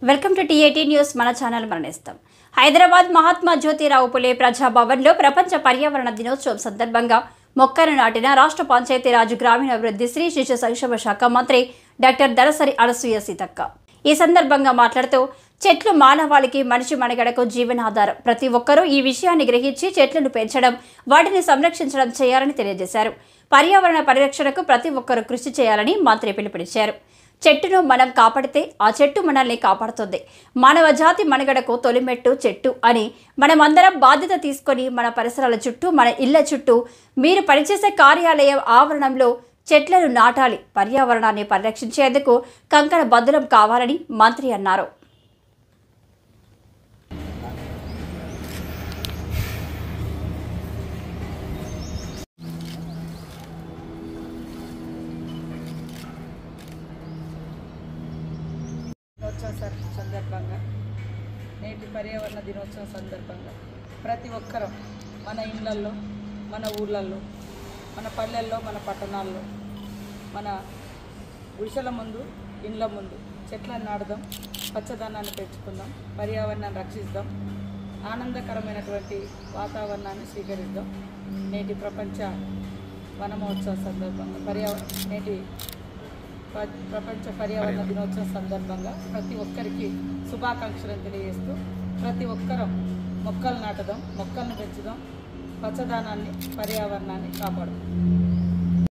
Welcome to TAT news. మన channel మరణిస్తాం. Hyderabad Mahatma Jyotirao Phule ప్రజాభవన్లో ప్రపంచ పర్యావరణ దినోత్సవం సందర్భంగా మొక్కలు నాటిన రాష్ట్ర పంచాయతీరాజ్ గ్రామీణాభివృద్ధి స్త్రీ శిశు సంక్షేమ శాఖ మంత్రి డాక్టర్ దళసరి అనసూయ సీతక్క ఈ సందర్భంగా మాట్లాడుతూ చెట్లు మానవాళికి మనిషి మనుగడకు జీవనాధారం. ప్రతి ఒక్కరూ ఈ విషయాన్ని గ్రహించి చెట్లను పెంచడం, వాటిని సంరక్షించడం చేయాలని తెలియజేశారు. పర్యావరణ పరిరక్షణకు ప్రతి ఒక్కరూ కృషి చేయాలని మంత్రి పిలుపునిచ్చారు. చెట్టును మనం కాపాడితే ఆ చెట్టు మనల్ని కాపాడుతుంది. మానవ జాతి మనుగడకు తొలిమెట్టు చెట్టు అని మనమందరం బాధ్యత తీసుకొని మన పరిసరాల చుట్టూ, మన ఇళ్ల చుట్టూ, మీరు పనిచేసే కార్యాలయ ఆవరణంలో చెట్లను నాటాలి. పర్యావరణాన్ని పరిరక్షించేందుకు కంకణ బద్దులం కావాలని మంత్రి అన్నారు. సందర్భంగా నేటి పర్యావరణ దినోత్సవం సందర్భంగా ప్రతి ఒక్కరూ మన ఇళ్లల్లో, మన ఊళ్ళల్లో, మన పల్లెల్లో, మన పట్టణాల్లో, మన గుడిసెల ముందు, ఇండ్ల ముందు చెట్లను నాటుదాం, పచ్చదనాన్ని పెంచుకుందాం, పర్యావరణాన్ని రక్షిద్దాం, ఆనందకరమైనటువంటి వాతావరణాన్ని స్వీకరిద్దాం. నేటి ప్రపంచ వన మహోత్సవం సందర్భంగా నేటి ప్రపంచ పర్యావరణ దినోత్సవం సందర్భంగా ప్రతి ఒక్కరికి శుభాకాంక్షలను తెలియజేస్తూ ప్రతి ఒక్కరం మొక్కలు నాటుదాం, మొక్కలను పెంచుదాం, పచ్చదనాన్ని, పర్యావరణాన్ని కాపాడుదాం.